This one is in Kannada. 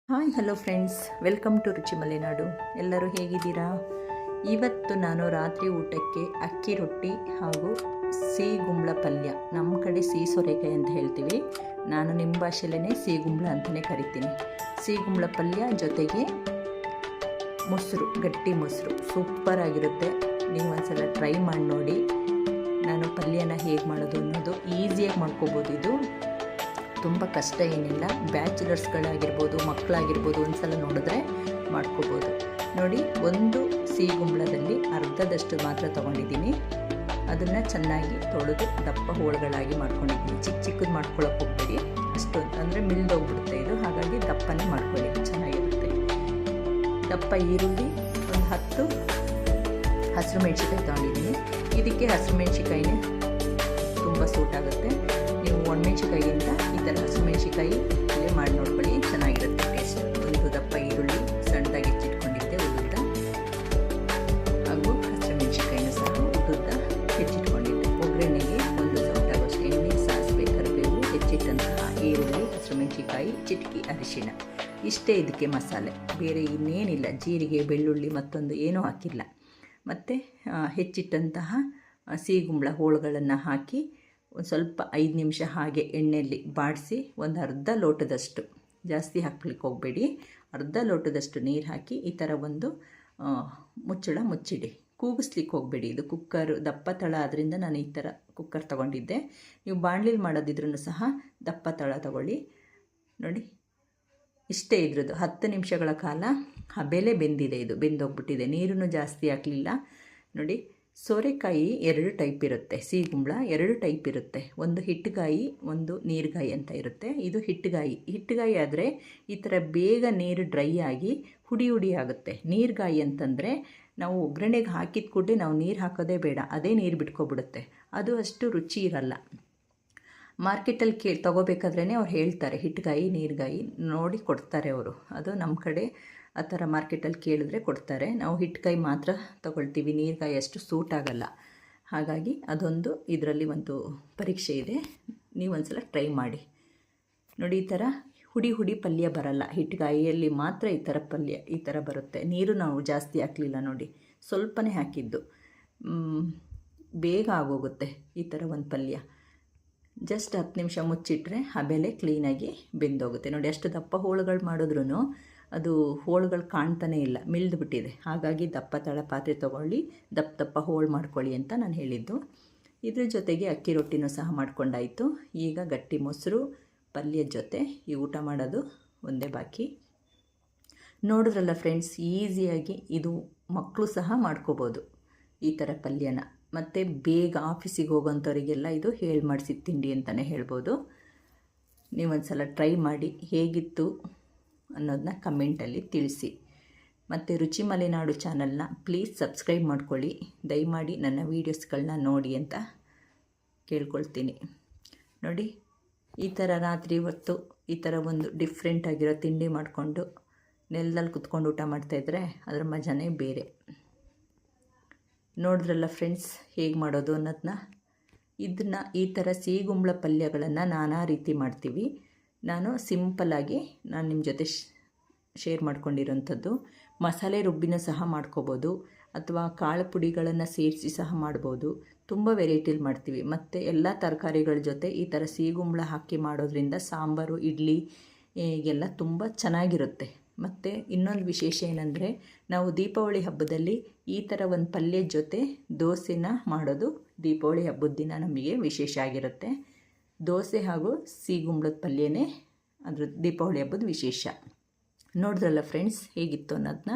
Hi hello friends, welcome to Ruchi Malenadu. ಎಲ್ಲರೂ ಹೇಗಿದ್ದೀರಾ? ಇವತ್ತು ನಾನು ರಾತ್ರಿ ಊಟಕ್ಕೆ ಅಕ್ಕಿ ರೊಟ್ಟಿ ಹಾಗೂ ಸಿಹಿಗುಂಬಳ ಪಲ್ಯ, ನಮ್ಮ ಕಡೆ ಸಿಹಿ ಸೋರೆಕಾಯಿ ಅಂತ ಹೇಳ್ತೀವಿ, ನಾನು ನಿಮ್ಮ ಭಾಷೆಯಲ್ಲೇ ಸಿಹಿಗುಂಬಳ ಅಂತಲೇ ಕರಿತೀನಿ. ಸಿಹಿಗುಂಬಳ ಪಲ್ಯ ಜೊತೆಗೆ ಮೊಸರು, ಗಟ್ಟಿ ಮೊಸರು ಸೂಪರ್ ಆಗಿರುತ್ತೆ. ನೀವು ಒಂದ್ಸಲ ಟ್ರೈ ಮಾಡಿ ನೋಡಿ. ನಾನು ಪಲ್ಯನ ಹೇಗೆ ಮಾಡೋದು ಅನ್ನೋದು ಈಸಿಯಾಗಿ ಮಾಡ್ಕೋಬೋದು. ಇದು ತುಂಬ ಕಷ್ಟ ಏನಿಲ್ಲ. ಬ್ಯಾಚುಲರ್ಸ್ಗಳಾಗಿರ್ಬೋದು, ಮಕ್ಕಳಾಗಿರ್ಬೋದು, ಒಂದು ಸಲ ನೋಡಿದ್ರೆ ಮಾಡ್ಕೋಬೋದು. ನೋಡಿ, ಒಂದು ಸಿಹಿಗುಂಬಳದಲ್ಲಿ ಅರ್ಧದಷ್ಟು ಮಾತ್ರ ತೊಗೊಂಡಿದ್ದೀನಿ. ಅದನ್ನು ಚೆನ್ನಾಗಿ ತೊಳೆದು ದಪ್ಪ ಹೋಳುಗಳಾಗಿ ಮಾಡ್ಕೊಂಡಿದ್ದೀನಿ. ಚಿಕ್ಕ ಚಿಕ್ಕದು ಮಾಡ್ಕೊಳ್ಳೋಕೆ ಹೋಗ್ಬೇಡಿ, ಅಷ್ಟೊಂದು ಅಂದರೆ ಮಿಲ್ದೋಗ್ಬಿಡುತ್ತೆ ಇದು. ಹಾಗಾಗಿ ದಪ್ಪನೇ ಮಾಡ್ಕೊಳ್ಳಿ, ಚೆನ್ನಾಗಿರುತ್ತೆ. ದಪ್ಪ ಈರುಳ್ಳಿ, ಒಂದು 10 ಹಸಿರು ಮೆಣಸಿಕಾಯಿ ತೊಗೊಂಡಿದ್ದೀನಿ. ಇದಕ್ಕೆ ಹಸಿರು ಮೆಣಸಿಕಾಯಿನೇ ತುಂಬ ಸೂಟ್ ಆಗುತ್ತೆ. ನೀವು ಒಣಮೆಣಸಿಕಾಯಿಗಿಂತ ಈ ಥರ ಹಸಿರು ಮೆಣಸಿಕಾಯಿ ಅಲ್ಲೇ ಮಾಡಿ ನೋಡ್ಕೊಳ್ಳಿ, ಚೆನ್ನಾಗಿರುತ್ತೆ ಟೇಸ್ಟ್. ಒಂದು ದಪ್ಪ ಈರುಳ್ಳಿ ಸಣ್ಣದಾಗಿ ಹೆಚ್ಚಿಟ್ಕೊಂಡಿದ್ದೆ ಉದ್ದುದ್ದ, ಹಾಗೂ ಹಸಿರು ಮೆಣಸಿಕಾಯಿನೂ ಸಹ ಉದ್ದುದ್ದ ಹೆಚ್ಚಿಟ್ಕೊಂಡಿದ್ದೆ. ಒಗ್ಗರಣೆಗೆ ಒಂದು ಸೌಟಾಗುವಷ್ಟು ಎಣ್ಣೆ, ಸಾಸಿವೆ, ಕರಿಬೇವು, ಹೆಚ್ಚಿಟ್ಟಂತಹ ಈರುಳ್ಳಿ, ಹಸಿರು ಮೆಣಸಿಕಾಯಿ, ಚಿಟಕಿ ಅರಿಶಿಣ, ಇಷ್ಟೇ ಇದಕ್ಕೆ ಮಸಾಲೆ. ಬೇರೆ ಇನ್ನೇನಿಲ್ಲ. ಜೀರಿಗೆ, ಬೆಳ್ಳುಳ್ಳಿ ಮತ್ತೊಂದು ಏನೂ ಹಾಕಿಲ್ಲ. ಮತ್ತು ಹೆಚ್ಚಿಟ್ಟಂತಹ ಸಿಹಿಗುಂಬಳ ಹೋಳುಗಳನ್ನು ಹಾಕಿ ಒಂದು ಸ್ವಲ್ಪ 5 ನಿಮಿಷ ಹಾಗೆ ಎಣ್ಣೆಯಲ್ಲಿ ಬಾಡಿಸಿ, ಒಂದು ಅರ್ಧ ಲೋಟದಷ್ಟು, ಜಾಸ್ತಿ ಹಾಕ್ಲಿಕ್ಕೆ ಹೋಗಬೇಡಿ, ಅರ್ಧ ಲೋಟದಷ್ಟು ನೀರು ಹಾಕಿ ಈ ಥರ ಒಂದು ಮುಚ್ಚಳ ಮುಚ್ಚಿಡಿ. ಕೂಗಿಸ್ಲಿಕ್ಕೆ ಹೋಗಬೇಡಿ. ಇದು ಕುಕ್ಕರ್ ದಪ್ಪ ತಳ ಆದ್ದರಿಂದ ನಾನು ಈ ಥರ ಕುಕ್ಕರ್ ತೊಗೊಂಡಿದ್ದೆ. ನೀವು ಬಾಣಲಿಲಿ ಮಾಡೋದಿದ್ರೂ ಸಹ ದಪ್ಪ ತಳ ತಗೊಳ್ಳಿ. ನೋಡಿ, ಇಷ್ಟೇ ಇದ್ರದ್ದು 10 ನಿಮಿಷಗಳ ಕಾಲ ಹಬೆಲೆ ಬೆಂದಿದೆ. ಇದು ಬೆಂದೋಗ್ಬಿಟ್ಟಿದೆ, ನೀರನ್ನು ಜಾಸ್ತಿ ಹಾಕಲಿಲ್ಲ. ನೋಡಿ, ಸೋರೆಕಾಯಿ 2 ಟೈಪ್ ಇರುತ್ತೆ. ಸಿಹಿಗುಂಬಳ 2 ಟೈಪ್ ಇರುತ್ತೆ. ಒಂದು ಹಿಟ್ಟುಗಾಯಿ, ಒಂದು ನೀರುಗಾಯಿ ಅಂತ ಇರುತ್ತೆ. ಇದು ಹಿಟ್ಟುಗಾಯಿ. ಹಿಟ್ಟುಗಾಯಿ ಆದರೆ ಈ ಥರ ಬೇಗ ನೀರು ಡ್ರೈ ಆಗಿ ಹುಡಿ ಹುಡಿ ಆಗುತ್ತೆ. ನೀರುಗಾಯಿ ಅಂತಂದರೆ ನಾವು ಒಗ್ಗರಣೆಗೆ ಹಾಕಿದ ಕೂಡಲೇ ನಾವು ನೀರು ಹಾಕೋದೇ ಬೇಡ, ಅದೇ ನೀರು ಬಿಟ್ಕೊಬಿಡುತ್ತೆ. ಅದು ಅಷ್ಟು ರುಚಿ ಇರಲ್ಲ. ಮಾರ್ಕೆಟಲ್ಲಿ ತೊಗೋಬೇಕಾದ್ರೇ ಅವ್ರು ಹೇಳ್ತಾರೆ ಹಿಟ್ಟುಗಾಯಿ, ನೀರುಗಾಯಿ ನೋಡಿ ಕೊಡ್ತಾರೆ ಅವರು. ಅದು ನಮ್ಮ ಕಡೆ ಆ ಥರ ಮಾರ್ಕೆಟಲ್ಲಿ ಕೇಳಿದ್ರೆ ಕೊಡ್ತಾರೆ. ನಾವು ಹಿಟ್ಟುಗಾಯಿ ಮಾತ್ರ ತೊಗೊಳ್ತೀವಿ, ನೀರುಗಾಯಿ ಅಷ್ಟು ಸೂಟ್ ಆಗಲ್ಲ. ಹಾಗಾಗಿ ಅದೊಂದು ಇದರಲ್ಲಿ ಒಂದು ಪರೀಕ್ಷೆ ಇದೆ, ನೀವು ಒಂದ್ಸಲ ಟ್ರೈ ಮಾಡಿ ನೋಡಿ. ಈ ಥರ ಹುಡಿ ಹುಡಿ ಪಲ್ಯ ಬರಲ್ಲ. ಹಿಟ್ಟುಗಾಯಿಯಲ್ಲಿ ಮಾತ್ರ ಈ ಥರ ಪಲ್ಯ ಈ ಥರ ಬರುತ್ತೆ. ನೀರು ನಾವು ಜಾಸ್ತಿ ಹಾಕಲಿಲ್ಲ ನೋಡಿ, ಸ್ವಲ್ಪನೇ ಹಾಕಿದ್ದು. ಬೇಗ ಆಗೋಗುತ್ತೆ ಈ ಥರ ಒಂದು ಪಲ್ಯ. ಜಸ್ಟ್ 10 ನಿಮಿಷ ಮುಚ್ಚಿಟ್ರೆ ಆಮೇಲೆ ಕ್ಲೀನಾಗಿ ಬೆಂದೋಗುತ್ತೆ. ನೋಡಿ, ಅಷ್ಟು ದಪ್ಪ ಹೋಳುಗಳು ಮಾಡಿದ್ರೂ ಅದು ಹೋಳುಗಳು ಕಾಣ್ತಾನೇ ಇಲ್ಲ, ಮಿಲ್ದು ಬಿಟ್ಟಿದೆ. ಹಾಗಾಗಿ ದಪ್ಪ ತಳ ಪಾತ್ರೆ ತೊಗೊಳ್ಳಿ, ದಪ್ಪ ಹೋಳು ಮಾಡ್ಕೊಳ್ಳಿ ಅಂತ ನಾನು ಹೇಳಿದ್ದು. ಇದ್ರ ಜೊತೆಗೆ ಅಕ್ಕಿ ರೊಟ್ಟಿನೂ ಸಹ ಮಾಡ್ಕೊಂಡಾಯಿತು. ಈಗ ಗಟ್ಟಿ ಮೊಸರು ಪಲ್ಯದ ಜೊತೆ ಈ ಊಟ ಮಾಡೋದು ಒಂದೇ ಬಾಕಿ. ನೋಡಿದ್ರಲ್ಲ ಫ್ರೆಂಡ್ಸ್, ಈಸಿಯಾಗಿ ಇದು ಮಕ್ಕಳು ಸಹ ಮಾಡ್ಕೋಬೋದು ಈ ಥರ ಪಲ್ಯನ. ಮತ್ತು ಬೇಗ ಆಫೀಸಿಗೆ ಹೋಗೋಂಥವರಿಗೆಲ್ಲ ಇದು ಹೇಳಿ ಮಾಡಿಸಿದ ತಿಂಡಿ ಅಂತಲೇ ಹೇಳ್ಬೋದು. ನೀವೊಂದು ಸಲ ಟ್ರೈ ಮಾಡಿ, ಹೇಗಿತ್ತು ಅನ್ನೋದನ್ನ ಕಮೆಂಟಲ್ಲಿ ತಿಳಿಸಿ. ಮತ್ತು ರುಚಿ ಮಲೆನಾಡು ಚಾನಲ್ನ ಪ್ಲೀಸ್ ಸಬ್ಸ್ಕ್ರೈಬ್ ಮಾಡ್ಕೊಳ್ಳಿ. ದಯಮಾಡಿ ನನ್ನ ವೀಡಿಯೋಸ್ಗಳನ್ನ ನೋಡಿ ಅಂತ ಕೇಳ್ಕೊಳ್ತೀನಿ. ನೋಡಿ, ಈ ಥರ ರಾತ್ರಿ ಹೊತ್ತು ಈ ಥರ ಒಂದು ಡಿಫ್ರೆಂಟ್ ಆಗಿರೋ ತಿಂಡಿ ಮಾಡಿಕೊಂಡು ನೆಲದಲ್ಲಿ ಕುತ್ಕೊಂಡು ಊಟ ಮಾಡ್ತಾಯಿದ್ರೆ ಅದರ ಮಜಾನೇ ಬೇರೆ. ನೋಡಿದ್ರಲ್ಲ ಫ್ರೆಂಡ್ಸ್, ಹೇಗೆ ಮಾಡೋದು ಅನ್ನೋದನ್ನ. ಇದನ್ನು ಈ ಥರ ಸಿಹಿಗುಂಬಳ ಪಲ್ಯಗಳನ್ನು ನಾನಾ ರೀತಿ ಮಾಡ್ತೀವಿ. ನಾನು ಸಿಂಪಲ್ಲಾಗಿ ನಾನು ನಿಮ್ಮ ಜೊತೆ ಶೇರ್ ಮಾಡ್ಕೊಂಡಿರೋಂಥದ್ದು. ಮಸಾಲೆ ರುಬ್ಬಿನ ಸಹ ಮಾಡ್ಕೋಬೋದು, ಅಥವಾ ಕಾಳು ಪುಡಿಗಳನ್ನು ಸೇರಿಸಿ ಸಹ ಮಾಡ್ಬೋದು. ತುಂಬ ವೆರೈಟಿಲಿ ಮಾಡ್ತೀವಿ. ಮತ್ತು ಎಲ್ಲ ತರಕಾರಿಗಳ ಜೊತೆ ಈ ಥರ ಸಿಹಿಗುಂಬಳ ಹಾಕಿ ಮಾಡೋದ್ರಿಂದ ಸಾಂಬಾರು, ಇಡ್ಲಿ ಈಗೆಲ್ಲ ತುಂಬ ಚೆನ್ನಾಗಿರುತ್ತೆ. ಮತ್ತು ಇನ್ನೊಂದು ವಿಶೇಷ ಏನಂದರೆ, ನಾವು ದೀಪಾವಳಿ ಹಬ್ಬದಲ್ಲಿ ಈ ಥರ ಒಂದು ಪಲ್ಯದ ಜೊತೆ ದೋಸೆನ ಮಾಡೋದು ದೀಪಾವಳಿ ಹಬ್ಬದ ದಿನ ನಮಗೆ ವಿಶೇಷ ಆಗಿರುತ್ತೆ. ದೋಸೆ ಹಾಗೂ ಸಿಹಿಗುಂಬಳದ ಪಲ್ಯನೇ ಅದ್ರ ದೀಪಾವಳಿ ಹಬ್ಬದ ವಿಶೇಷ. ನೋಡಿದ್ರಲ್ಲ ಫ್ರೆಂಡ್ಸ್, ಹೇಗಿತ್ತು ಅನ್ನೋದನ್ನ.